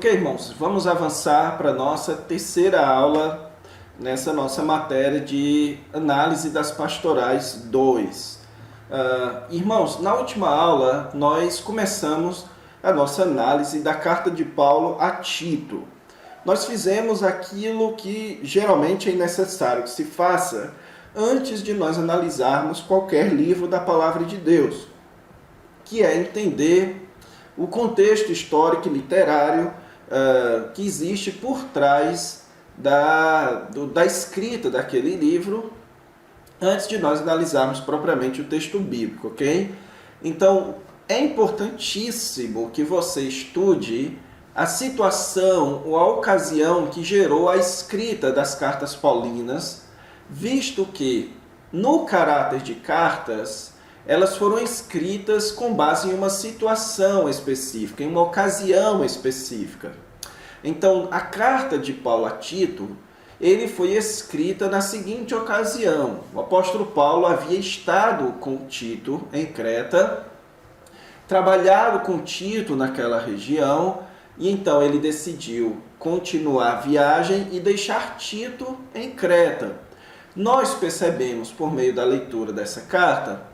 Ok, irmãos, vamos avançar para a nossa terceira aula nessa nossa matéria de análise das pastorais 2. Irmãos, na última aula nós começamos a nossa análise da carta de Paulo a Tito. Nós fizemos aquilo que geralmente é necessário que se faça antes de nós analisarmos qualquer livro da Palavra de Deus, que é entender o contexto histórico e literário que existe por trás da escrita daquele livro, antes de nós analisarmos propriamente o texto bíblico, ok? Então, é importantíssimo que você estude a situação ou a ocasião que gerou a escrita das cartas paulinas, visto que, no caráter de cartas, elas foram escritas com base em uma situação específica, em uma ocasião específica. Então, a carta de Paulo a Tito, ele foi escrita na seguinte ocasião. O apóstolo Paulo havia estado com Tito em Creta, trabalhado com Tito naquela região, e então ele decidiu continuar a viagem e deixar Tito em Creta. Nós percebemos, por meio da leitura dessa carta,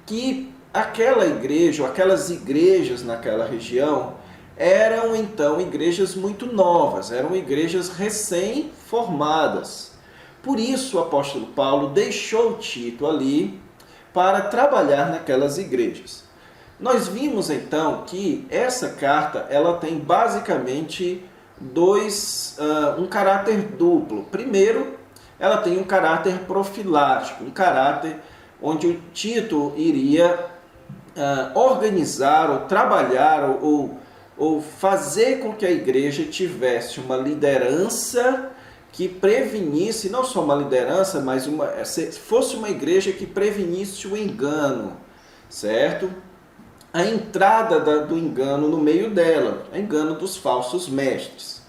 que aquela igreja, ou aquelas igrejas naquela região, eram então igrejas muito novas, eram igrejas recém-formadas. Por isso o apóstolo Paulo deixou Tito ali para trabalhar naquelas igrejas. Nós vimos então que essa carta ela tem basicamente um caráter duplo. Primeiro, ela tem um caráter profilático, um caráter onde o Tito iria organizar ou trabalhar ou fazer com que a igreja tivesse uma liderança que prevenisse, não só uma liderança, mas fosse uma igreja que prevenisse o engano, certo? A entrada do engano no meio dela, o engano dos falsos mestres.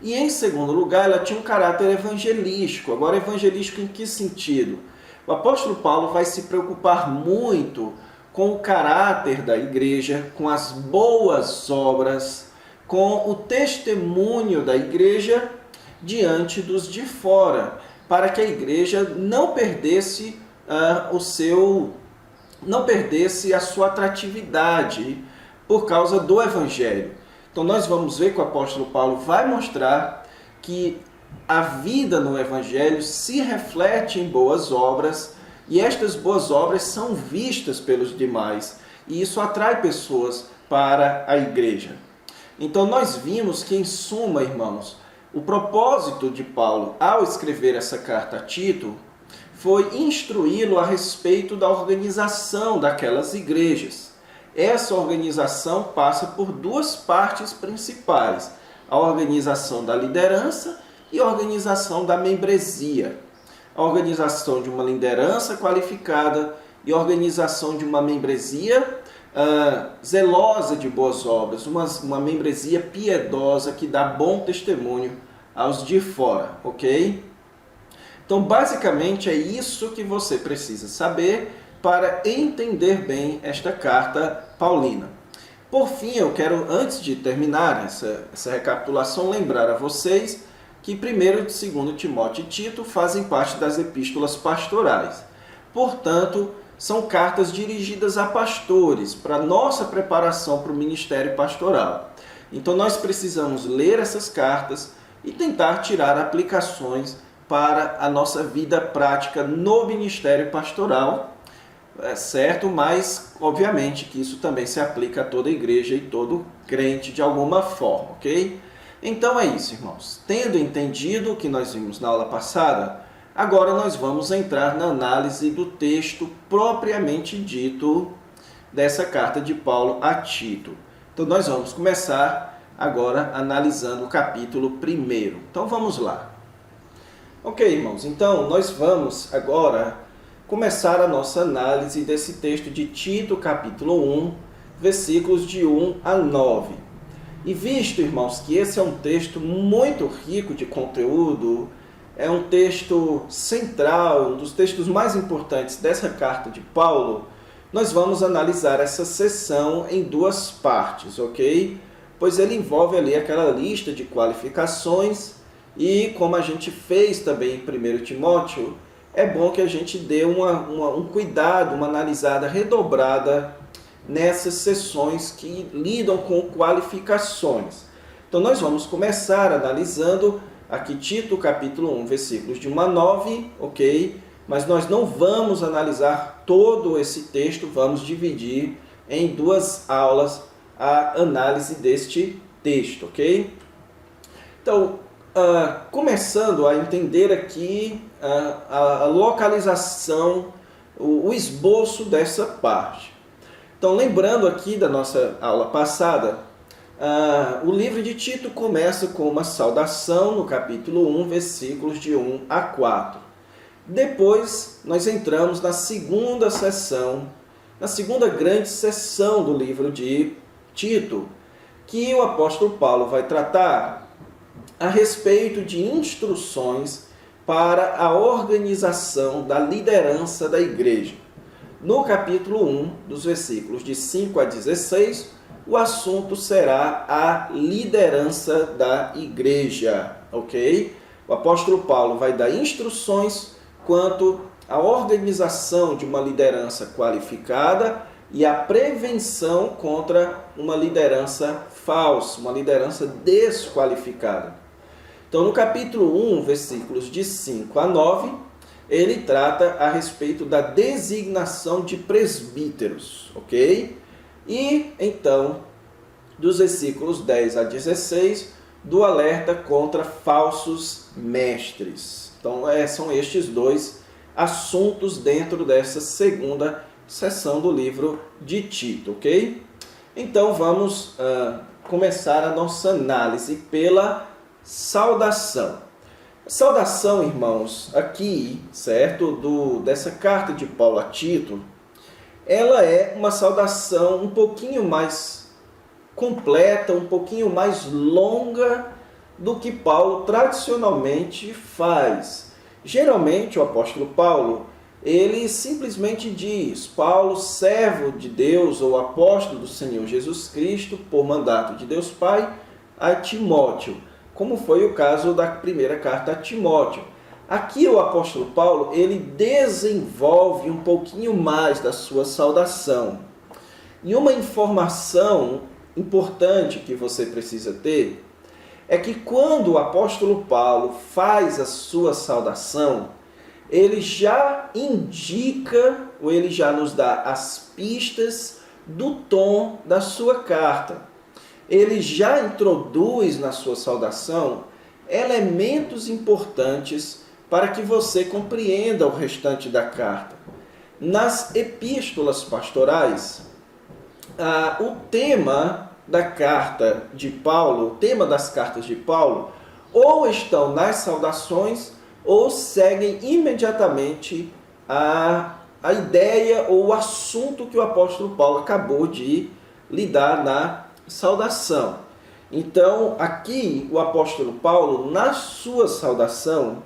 E em segundo lugar, ela tinha um caráter evangelístico. Agora, evangelístico em que sentido? O apóstolo Paulo vai se preocupar muito com o caráter da igreja, com as boas obras, com o testemunho da igreja diante dos de fora, para que a igreja não perdesse a sua atratividade por causa do evangelho. Então nós vamos ver que o apóstolo Paulo vai mostrar que a vida no evangelho se reflete em boas obras, e estas boas obras são vistas pelos demais, e isso atrai pessoas para a igreja. Então nós vimos que, em suma, irmãos, o propósito de Paulo ao escrever essa carta a Tito foi instruí-lo a respeito da organização daquelas igrejas. Essa organização passa por duas partes principais: a organização da liderança e a organização da membresia. A organização de uma liderança qualificada e a organização de uma membresia zelosa de boas obras, uma membresia piedosa que dá bom testemunho aos de fora, ok? Então, basicamente, é isso que você precisa saber para entender bem esta carta paulina. Por fim, eu quero, antes de terminar essa recapitulação, lembrar a vocês que 1º e 2º Timóteo e Tito fazem parte das epístolas pastorais. Portanto, são cartas dirigidas a pastores, para nossa preparação para o ministério pastoral. Então, nós precisamos ler essas cartas e tentar tirar aplicações para a nossa vida prática no ministério pastoral, certo? Mas, obviamente, que isso também se aplica a toda igreja e todo crente de alguma forma, ok? Então é isso, irmãos. Tendo entendido o que nós vimos na aula passada, agora nós vamos entrar na análise do texto propriamente dito dessa carta de Paulo a Tito. Então nós vamos começar agora analisando o capítulo 1. Então vamos lá. Ok, irmãos, então nós vamos agora começar a nossa análise desse texto de Tito, capítulo 1, versículos de 1 a 9. E visto, irmãos, que esse é um texto muito rico de conteúdo, é um texto central, um dos textos mais importantes dessa carta de Paulo, nós vamos analisar essa seção em duas partes, ok? pois ele envolve ali aquela lista de qualificações e, como a gente fez também em 1 Timóteo, é bom que a gente dê um cuidado, uma analisada redobrada nessas sessões que lidam com qualificações. Então nós vamos começar analisando aqui Tito capítulo 1, versículos de 1 a 9, ok? Mas nós não vamos analisar todo esse texto, vamos dividir em 2 aulas a análise deste texto, ok? Então, começando a entender aqui a localização, o esboço dessa parte. Então, lembrando aqui da nossa aula passada, o livro de Tito começa com uma saudação no capítulo 1, versículos de 1 a 4. Depois, nós entramos na segunda sessão, na segunda grande sessão do livro de Tito, que o apóstolo Paulo vai tratar a respeito de instruções para a organização da liderança da igreja. No capítulo 1, dos versículos de 5 a 16, o assunto será a liderança da igreja, ok? O apóstolo Paulo vai dar instruções quanto à organização de uma liderança qualificada e a prevenção contra uma liderança falsa, uma liderança desqualificada. Então, no capítulo 1, versículos de 5 a 9, ele trata a respeito da designação de presbíteros, ok? E, então, dos versículos 10 a 16, do alerta contra falsos mestres. Então, são estes 2 assuntos dentro dessa segunda sessão do livro de Tito, ok? Então, vamos começar a nossa análise pela saudação. A saudação, irmãos, aqui, certo, dessa carta de Paulo a Tito, ela é uma saudação um pouquinho mais completa, um pouquinho mais longa do que Paulo tradicionalmente faz. Geralmente, o apóstolo Paulo, ele simplesmente diz: Paulo, servo de Deus ou apóstolo do Senhor Jesus Cristo, por mandato de Deus Pai, a Timóteo, como foi o caso da primeira carta a Timóteo. Aqui o apóstolo Paulo, ele desenvolve um pouquinho mais da sua saudação. E uma informação importante que você precisa ter é que quando o apóstolo Paulo faz a sua saudação, ele já indica, ou ele já nos dá as pistas do tom da sua carta. Ele já introduz na sua saudação elementos importantes para que você compreenda o restante da carta. Nas epístolas pastorais, o tema da carta de Paulo, o tema das cartas de Paulo, ou estão nas saudações, ou seguem imediatamente a ideia ou o assunto que o apóstolo Paulo acabou de lidar na saudação. Então, aqui, o apóstolo Paulo, na sua saudação,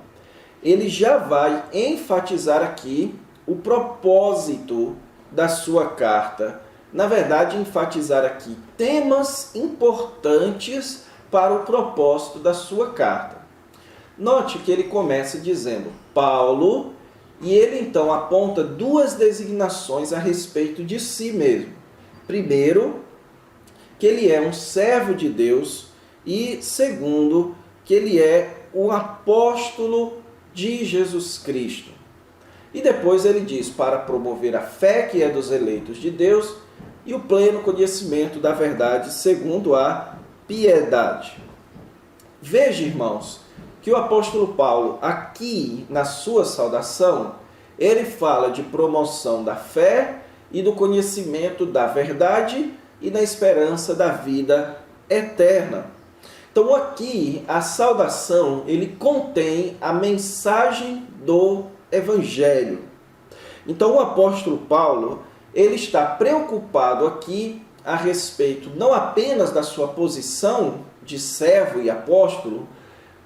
ele já vai enfatizar aqui o propósito da sua carta. Na verdade, enfatizar aqui temas importantes para o propósito da sua carta. Note que ele começa dizendo Paulo, e ele então aponta 2 designações a respeito de si mesmo. Primeiro, que ele é um servo de Deus, e segundo, que ele é o apóstolo de Jesus Cristo. E depois ele diz, para promover a fé que é dos eleitos de Deus e o pleno conhecimento da verdade segundo a piedade. Veja, irmãos, que o apóstolo Paulo, aqui na sua saudação, ele fala de promoção da fé e do conhecimento da verdade e da esperança da vida eterna. Então aqui a saudação, ele contém a mensagem do Evangelho. Então o apóstolo Paulo, ele está preocupado aqui a respeito não apenas da sua posição de servo e apóstolo,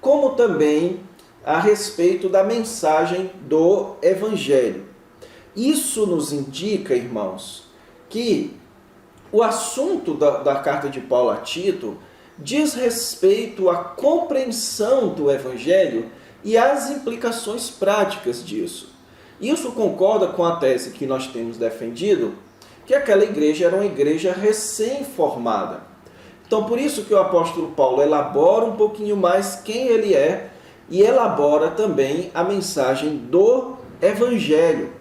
como também a respeito da mensagem do Evangelho. Isso nos indica, irmãos, que o assunto da carta de Paulo a Tito diz respeito à compreensão do Evangelho e às implicações práticas disso. Isso concorda com a tese que nós temos defendido, que aquela igreja era uma igreja recém-formada. Então, por isso que o apóstolo Paulo elabora um pouquinho mais quem ele é e elabora também a mensagem do Evangelho.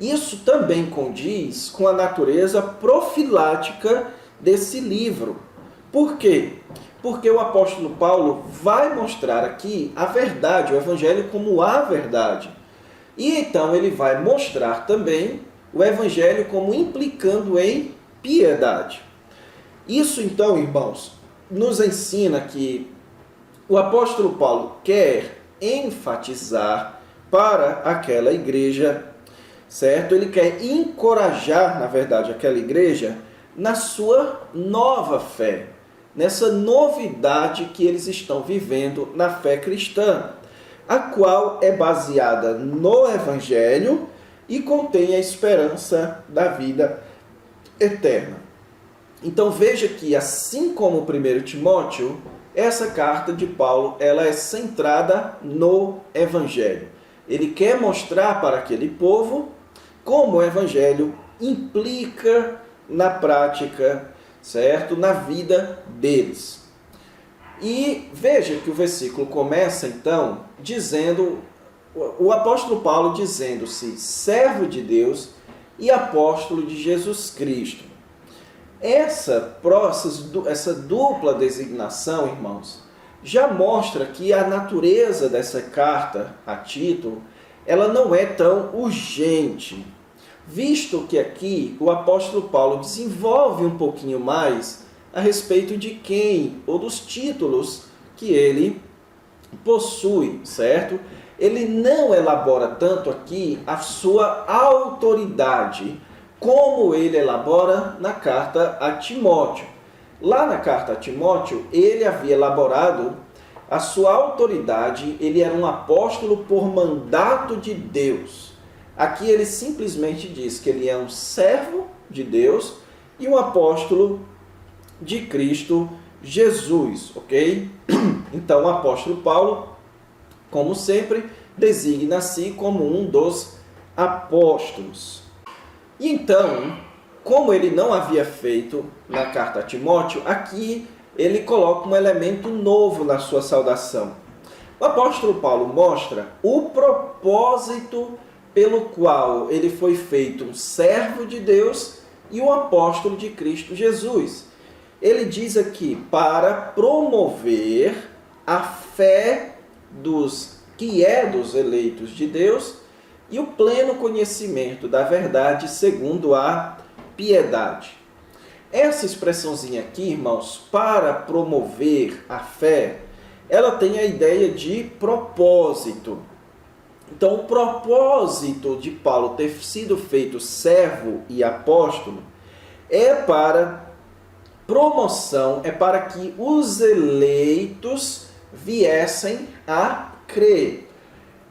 Isso também condiz com a natureza profilática desse livro. Por quê? Porque o apóstolo Paulo vai mostrar aqui a verdade, o Evangelho como a verdade. E então ele vai mostrar também o Evangelho como implicando em piedade. Isso então, irmãos, nos ensina que o apóstolo Paulo quer enfatizar para aquela igreja, certo? Ele quer encorajar, na verdade, aquela igreja na sua nova fé, nessa novidade que eles estão vivendo na fé cristã, a qual é baseada no Evangelho e contém a esperança da vida eterna. Então veja que, assim como 1 Timóteo, essa carta de Paulo ela é centrada no Evangelho. Ele quer mostrar para aquele povo como o Evangelho implica na prática, certo? Na vida deles. E veja que o versículo começa então dizendo, o apóstolo Paulo dizendo-se servo de Deus e apóstolo de Jesus Cristo. Essa dupla designação, irmãos, já mostra que a natureza dessa carta a Tito, ela não é tão urgente, visto que aqui o apóstolo Paulo desenvolve um pouquinho mais a respeito de quem, ou dos títulos que ele possui, certo? Ele não elabora tanto aqui a sua autoridade, como ele elabora na carta a Timóteo. Lá na carta a Timóteo, ele havia elaborado a sua autoridade, ele era um apóstolo por mandato de Deus. Aqui ele simplesmente diz que ele é um servo de Deus e um apóstolo de Cristo Jesus, ok? Então o apóstolo Paulo, como sempre, designa-se como um dos apóstolos. E então, como ele não havia feito na carta a Timóteo, aqui ele coloca um elemento novo na sua saudação. O apóstolo Paulo mostra o propósito pelo qual ele foi feito um servo de Deus e um apóstolo de Cristo Jesus. Ele diz aqui, para promover a fé dos eleitos de Deus e o pleno conhecimento da verdade segundo a piedade. Essa expressãozinha aqui, irmãos, para promover a fé, ela tem a ideia de propósito. Então, o propósito de Paulo ter sido feito servo e apóstolo é para promoção, é para que os eleitos viessem a crer.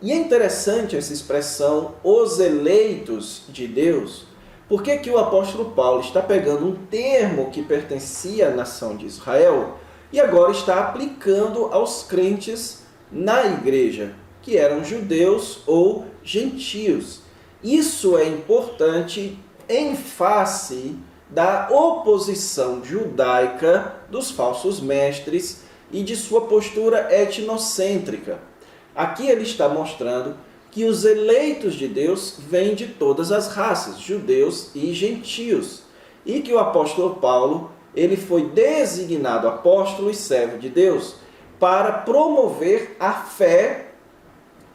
E é interessante essa expressão, os eleitos de Deus, porque que o apóstolo Paulo está pegando um termo que pertencia à nação de Israel e agora está aplicando aos crentes na igreja, que eram judeus ou gentios. Isso é importante em face da oposição judaica dos falsos mestres e de sua postura etnocêntrica. Aqui ele está mostrando que os eleitos de Deus vêm de todas as raças, judeus e gentios, e que o apóstolo Paulo, ele foi designado apóstolo e servo de Deus para promover a fé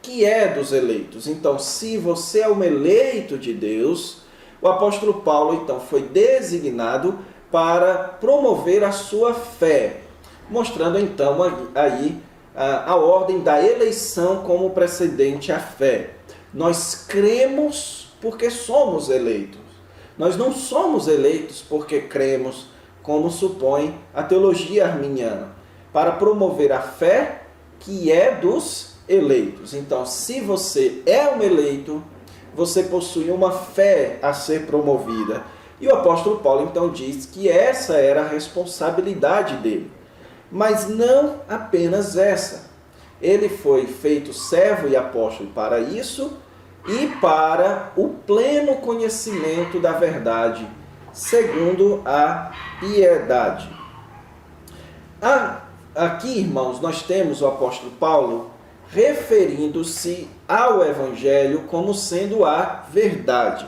que é dos eleitos. Então, se você é um eleito de Deus, o apóstolo Paulo, então, foi designado para promover a sua fé, mostrando, então, aí a ordem da eleição como precedente à fé. Nós cremos porque somos eleitos. Nós não somos eleitos porque cremos, como supõe a teologia arminiana, para promover a fé que é dos eleitos. Então, se você é um eleito, você possui uma fé a ser promovida. E o apóstolo Paulo então diz que essa era a responsabilidade dele. Mas não apenas essa. Ele foi feito servo e apóstolo para isso e para o pleno conhecimento da verdade, segundo a piedade. Aqui, irmãos, nós temos o apóstolo Paulo referindo-se ao Evangelho como sendo a verdade.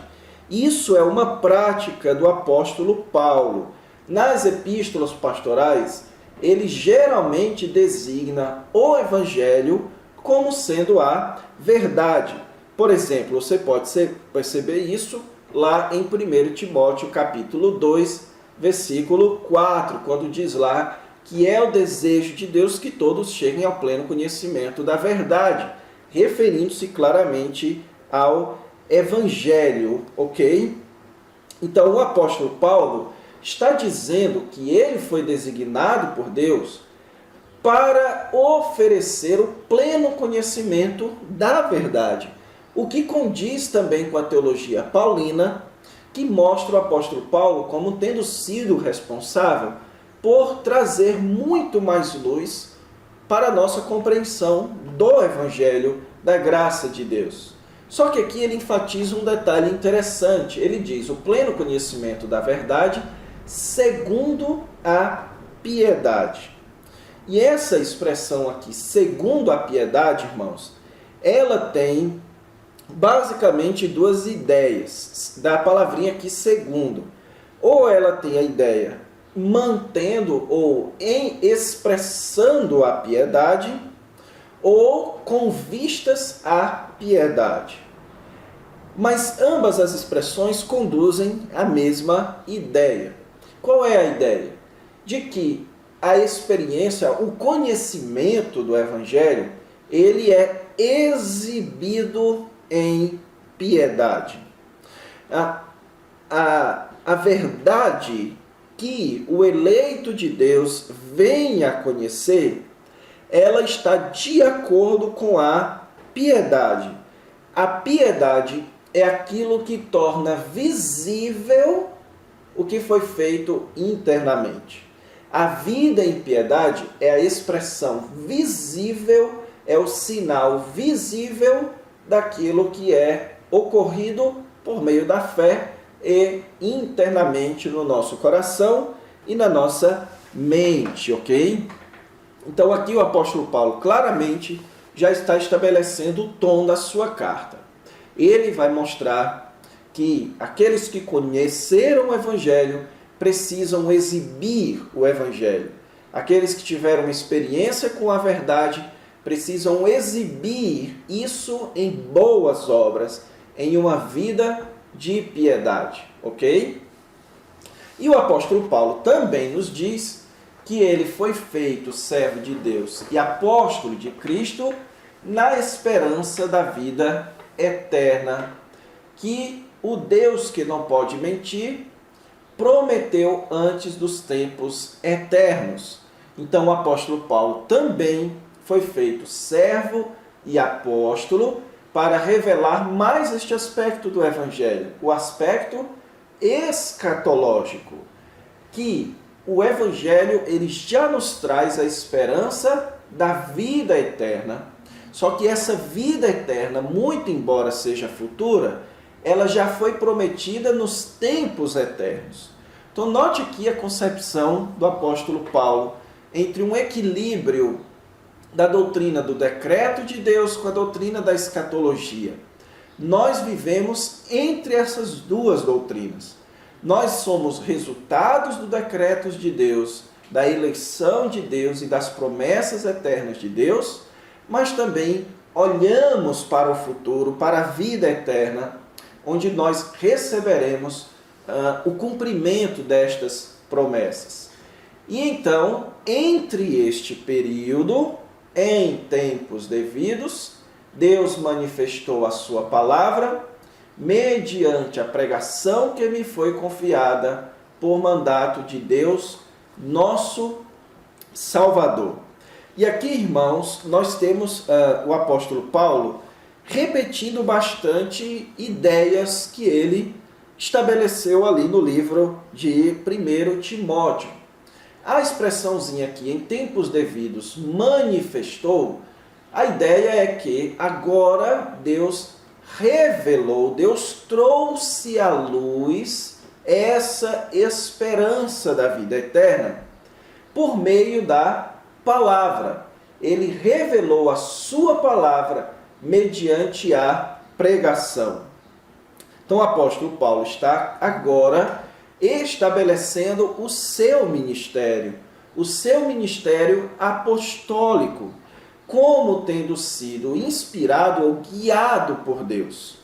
Isso é uma prática do apóstolo Paulo. Nas epístolas pastorais, ele geralmente designa o Evangelho como sendo a verdade. Por exemplo, você pode perceber isso lá em 1 Timóteo capítulo 2, versículo 4, quando diz lá que é o desejo de Deus que todos cheguem ao pleno conhecimento da verdade, referindo-se claramente ao Evangelho, ok? Então, o apóstolo Paulo está dizendo que ele foi designado por Deus para oferecer o pleno conhecimento da verdade, o que condiz também com a teologia paulina, que mostra o apóstolo Paulo como tendo sido responsável por trazer muito mais luz para a nossa compreensão do Evangelho da graça de Deus. Só que aqui ele enfatiza um detalhe interessante. Ele diz o pleno conhecimento da verdade segundo a piedade. E essa expressão aqui, segundo a piedade, irmãos, ela tem basicamente duas ideias da palavrinha aqui segundo. Ou ela tem a ideia mantendo ou em expressando a piedade, ou com vistas à piedade. Mas ambas as expressões conduzem à mesma ideia. Qual é a ideia? De que a experiência, o conhecimento do Evangelho, ele é exibido em piedade. A verdade que o eleito de Deus venha a conhecer, ela está de acordo com a piedade. A piedade é aquilo que torna visível o que foi feito internamente. A vida em piedade é a expressão visível, é o sinal visível daquilo que é ocorrido por meio da fé e internamente no nosso coração e na nossa mente, ok? Então aqui o apóstolo Paulo claramente já está estabelecendo o tom da sua carta. Ele vai mostrar que aqueles que conheceram o Evangelho precisam exibir o Evangelho. Aqueles que tiveram experiência com a verdade precisam exibir isso em boas obras, em uma vida de piedade, ok? E o apóstolo Paulo também nos diz que ele foi feito servo de Deus e apóstolo de Cristo na esperança da vida eterna, que o Deus que não pode mentir prometeu antes dos tempos eternos. Então o apóstolo Paulo também foi feito servo e apóstolo para revelar mais este aspecto do Evangelho, o aspecto escatológico, que o Evangelho ele já nos traz a esperança da vida eterna. Só que essa vida eterna, muito embora seja futura, ela já foi prometida nos tempos eternos. Então note aqui a concepção do apóstolo Paulo entre um equilíbrio da doutrina do decreto de Deus com a doutrina da escatologia. Nós vivemos entre essas duas doutrinas. Nós somos resultados do decreto de Deus, da eleição de Deus e das promessas eternas de Deus, mas também olhamos para o futuro, para a vida eterna, onde nós receberemos o cumprimento destas promessas. E então, entre este período, em tempos devidos, Deus manifestou a sua palavra mediante a pregação que me foi confiada por mandato de Deus, nosso Salvador. E aqui, irmãos, nós temos o apóstolo Paulo repetindo bastante ideias que ele estabeleceu ali no livro de 1 Timóteo. A expressãozinha aqui, em tempos devidos, manifestou, a ideia é que agora Deus revelou, Deus trouxe à luz essa esperança da vida eterna por meio da palavra. Ele revelou a sua palavra mediante a pregação. Então o apóstolo Paulo está agora estabelecendo o seu ministério apostólico, como tendo sido inspirado ou guiado por Deus.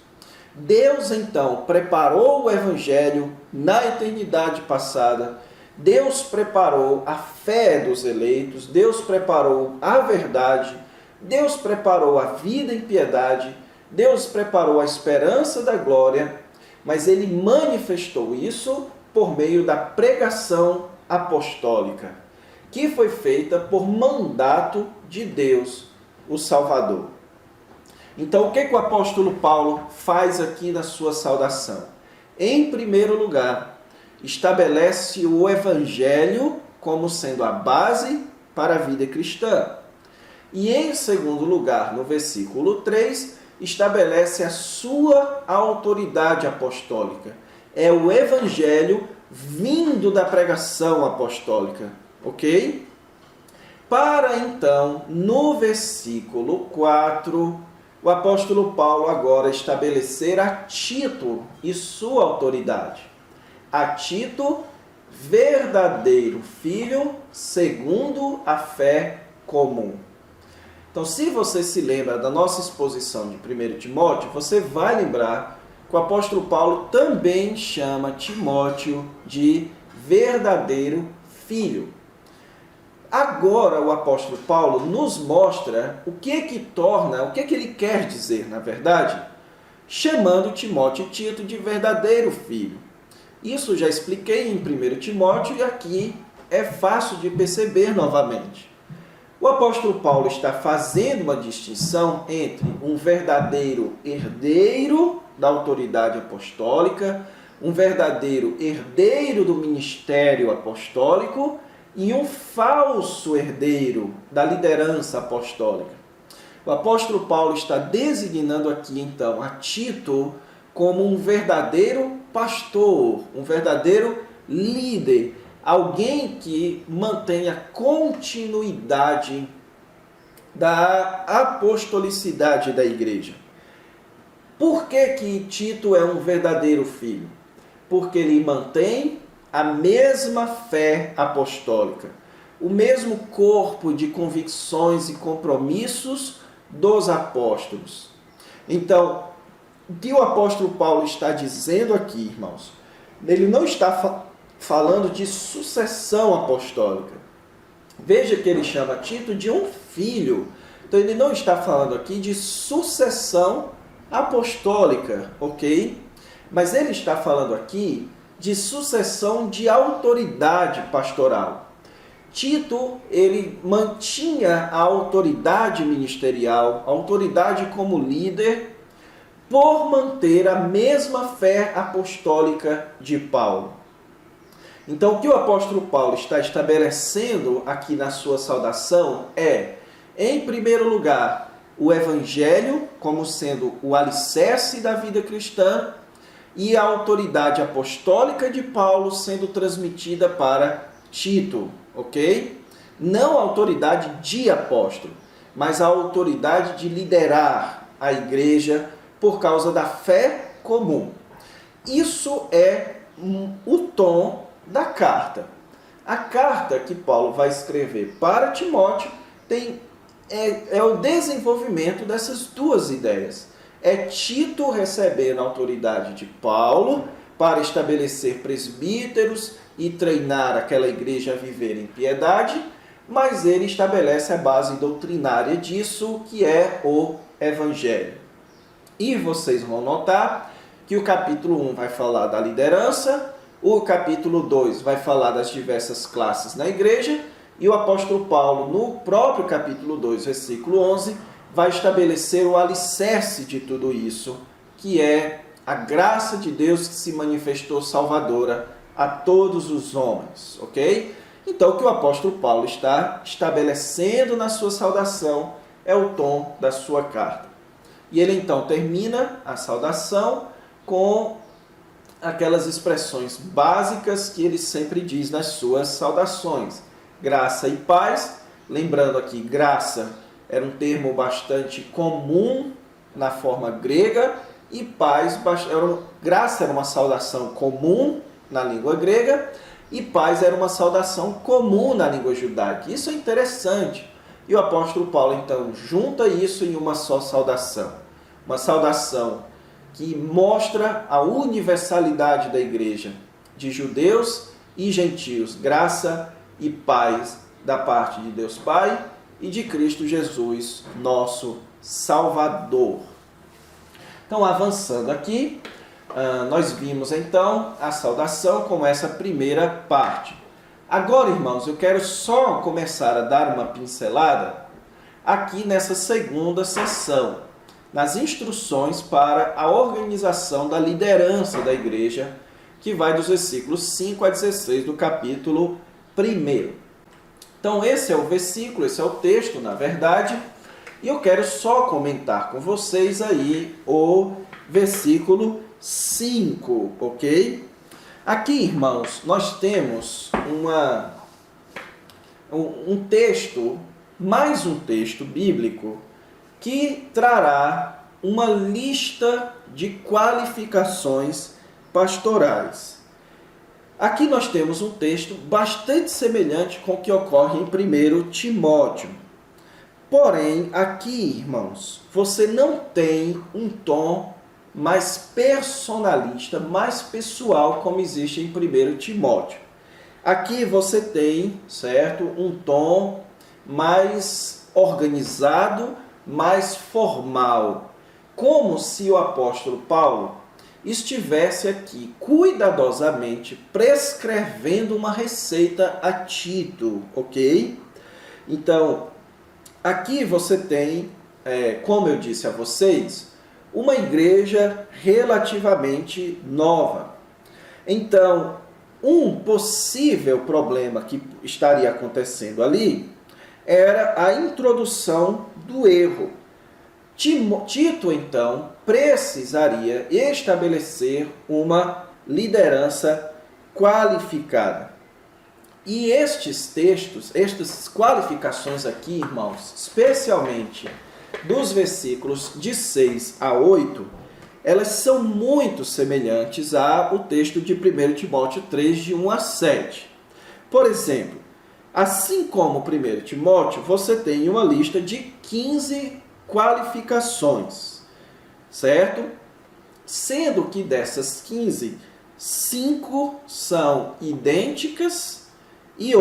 Deus então preparou o evangelho na eternidade passada, Deus preparou a fé dos eleitos, Deus preparou a verdade, Deus preparou a vida em piedade, Deus preparou a esperança da glória, mas Ele manifestou isso por meio da pregação apostólica, que foi feita por mandato de Deus, o Salvador. Então, o que o apóstolo Paulo faz aqui na sua saudação? Em primeiro lugar, estabelece o Evangelho como sendo a base para a vida cristã. E em segundo lugar, no versículo 3, estabelece a sua autoridade apostólica. É o Evangelho vindo da pregação apostólica, ok? Para então, no versículo 4, o apóstolo Paulo agora estabelecer a Tito e sua autoridade. A Tito, verdadeiro filho, segundo a fé comum. Então, se você se lembra da nossa exposição de 1 Timóteo, você vai lembrar que o apóstolo Paulo também chama Timóteo de verdadeiro filho. Agora o apóstolo Paulo nos mostra o que ele quer dizer, na verdade, chamando Timóteo e Tito de verdadeiro filho. Isso já expliquei em 1 Timóteo e aqui é fácil de perceber novamente. O apóstolo Paulo está fazendo uma distinção entre um verdadeiro herdeiro da autoridade apostólica, um verdadeiro herdeiro do ministério apostólico e um falso herdeiro da liderança apostólica. O apóstolo Paulo está designando aqui, então, a Tito como um verdadeiro pastor, um verdadeiro líder, alguém que mantenha continuidade da apostolicidade da igreja. Por que Tito é um verdadeiro filho? Porque ele mantém a mesma fé apostólica, o mesmo corpo de convicções e compromissos dos apóstolos. Então, o que o apóstolo Paulo está dizendo aqui, irmãos, ele não está falando de sucessão apostólica. Veja que ele chama Tito de um filho. Então, ele não está falando aqui de sucessão apostólica, ok? Mas ele está falando aqui de sucessão de autoridade pastoral. Tito, ele mantinha a autoridade ministerial, a autoridade como líder, por manter a mesma fé apostólica de Paulo. Então, o que o apóstolo Paulo está estabelecendo aqui na sua saudação é, em primeiro lugar, o Evangelho como sendo o alicerce da vida cristã e a autoridade apostólica de Paulo sendo transmitida para Tito, ok? Não a autoridade de apóstolo, mas a autoridade de liderar a igreja por causa da fé comum. Isso é o tom da carta. A carta que Paulo vai escrever para Timóteo é o desenvolvimento dessas duas ideias. É Tito recebendo a autoridade de Paulo para estabelecer presbíteros e treinar aquela igreja a viver em piedade, mas ele estabelece a base doutrinária disso, que é o Evangelho. E vocês vão notar que o capítulo 1 vai falar da liderança, o capítulo 2 vai falar das diversas classes na igreja, e o apóstolo Paulo, no próprio capítulo 2, versículo 11, vai estabelecer o alicerce de tudo isso, que é a graça de Deus que se manifestou salvadora a todos os homens, ok? Então, o que o apóstolo Paulo está estabelecendo na sua saudação é o tom da sua carta. E ele então termina a saudação com aquelas expressões básicas que ele sempre diz nas suas saudações. Graça e paz. Lembrando aqui, graça era um termo bastante comum na forma grega e paz, graça era uma saudação comum na língua grega e paz era uma saudação comum na língua judaica. Isso é interessante. E o apóstolo Paulo então junta isso em uma só saudação. Uma saudação que mostra a universalidade da igreja, de judeus e gentios, graça e paz da parte de Deus Pai e de Cristo Jesus, nosso Salvador. Então, avançando aqui, nós vimos então a saudação como essa primeira parte. Agora, irmãos, eu quero só começar a dar uma pincelada aqui nessa segunda sessão, nas instruções para a organização da liderança da igreja, que vai dos versículos 5 a 16 do capítulo 1. Então, esse é o versículo, esse é o texto, na verdade, e eu quero só comentar com vocês aí o versículo 5, ok? Aqui, irmãos, nós temos um texto, mais um texto bíblico, que trará uma lista de qualificações pastorais. Aqui nós temos um texto bastante semelhante com o que ocorre em 1 Timóteo. Porém, aqui, irmãos, você não tem um tom mais personalista, mais pessoal, como existe em 1 Timóteo. Aqui você tem, certo, um tom mais organizado, mais formal, como se o apóstolo Paulo estivesse aqui cuidadosamente prescrevendo uma receita a Tito, ok? Então, aqui você tem, como eu disse a vocês, uma igreja relativamente nova. Então, um possível problema que estaria acontecendo ali era a introdução do erro. Tito, então, precisaria estabelecer uma liderança qualificada. E estes textos, estas qualificações aqui, irmãos, especialmente dos versículos de 6 a 8, elas são muito semelhantes ao texto de 1 Timóteo 3, de 1 a 7. Por exemplo, assim como 1 Timóteo, você tem uma lista de 15 qualificações, certo? Sendo que dessas 15, 5 são idênticas e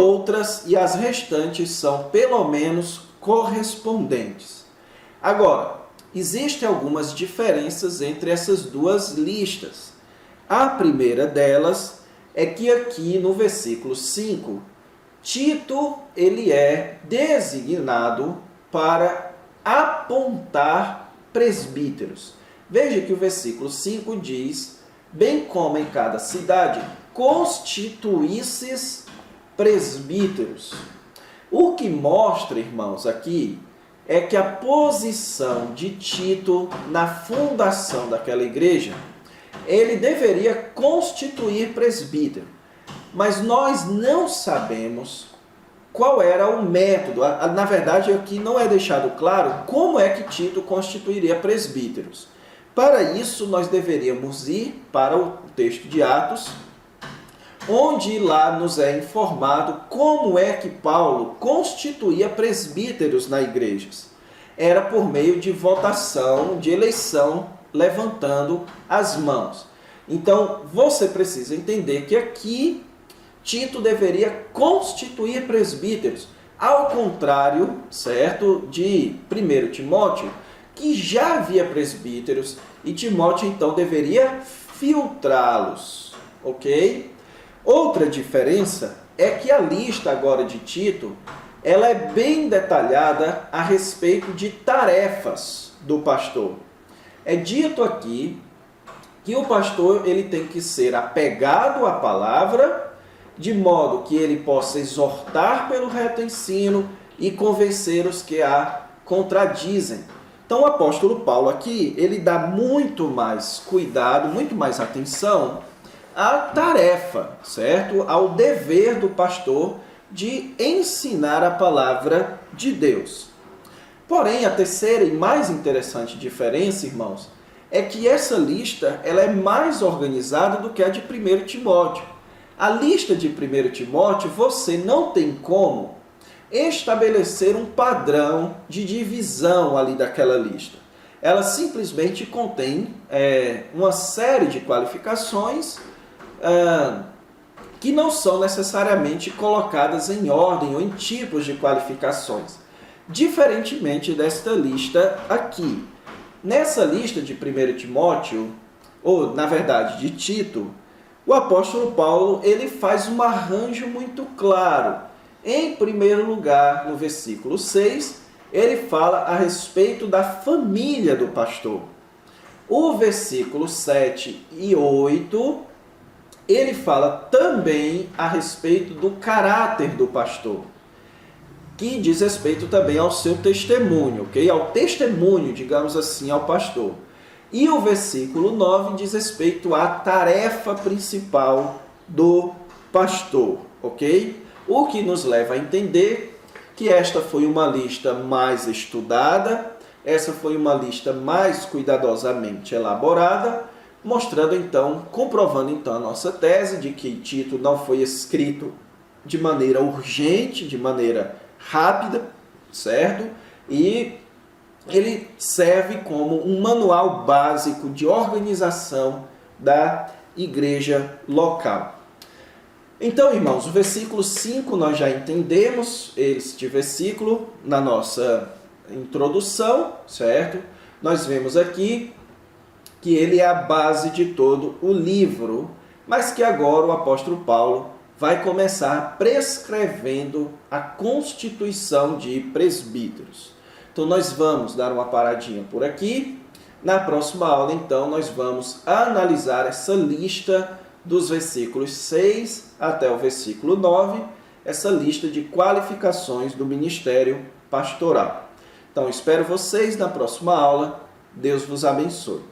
as restantes são pelo menos correspondentes. Agora, existem algumas diferenças entre essas duas listas. A primeira delas é que aqui no versículo 5, Tito ele é designado para apontar presbíteros. Veja que o versículo 5 diz: bem como em cada cidade constituísses presbíteros. O que mostra, irmãos, aqui é que a posição de Tito na fundação daquela igreja, ele deveria constituir presbítero. Mas nós não sabemos qual era o método. Na verdade, aqui não é deixado claro como é que Tito constituiria presbíteros. Para isso, nós deveríamos ir para o texto de Atos, onde lá nos é informado como é que Paulo constituía presbíteros na igreja. Era por meio de votação, de eleição, levantando as mãos. Então, você precisa entender que aqui Tito deveria constituir presbíteros, ao contrário, certo, de 1 Timóteo, que já havia presbíteros, e Timóteo então deveria filtrá-los, ok? Outra diferença é que a lista agora de Tito, ela é bem detalhada a respeito de tarefas do pastor. É dito aqui que o pastor ele tem que ser apegado à palavra, de modo que ele possa exortar pelo reto ensino e convencer os que a contradizem. Então o apóstolo Paulo aqui, ele dá muito mais cuidado, muito mais atenção à tarefa, certo? Ao dever do pastor de ensinar a palavra de Deus. Porém, a terceira e mais interessante diferença, irmãos, é que essa lista ela é mais organizada do que a de 1 Timóteo. A lista de 1 Timóteo, você não tem como estabelecer um padrão de divisão ali daquela lista. Ela simplesmente contém uma série de qualificações que não são necessariamente colocadas em ordem ou em tipos de qualificações. Diferentemente desta lista aqui. Nessa lista de 1 Timóteo, ou na verdade de Tito, o apóstolo Paulo ele faz um arranjo muito claro. Em primeiro lugar, no versículo 6, ele fala a respeito da família do pastor. O versículo 7 e 8, ele fala também a respeito do caráter do pastor, que diz respeito também ao seu testemunho, ok? Ao testemunho, digamos assim, ao pastor. E o versículo 9 diz respeito à tarefa principal do pastor, ok? O que nos leva a entender que esta foi uma lista mais estudada, essa foi uma lista mais cuidadosamente elaborada, mostrando então, comprovando então a nossa tese de que Tito não foi escrito de maneira urgente, de maneira rápida, certo? E ele serve como um manual básico de organização da igreja local. Então, irmãos, o versículo 5 nós já entendemos este versículo na nossa introdução, certo? Nós vemos aqui que ele é a base de todo o livro, mas que agora o apóstolo Paulo vai começar prescrevendo a constituição de presbíteros. Então nós vamos dar uma paradinha por aqui. Na próxima aula, então, nós vamos analisar essa lista dos versículos 6 até o versículo 9, essa lista de qualificações do ministério pastoral. Então, espero vocês na próxima aula. Deus vos abençoe.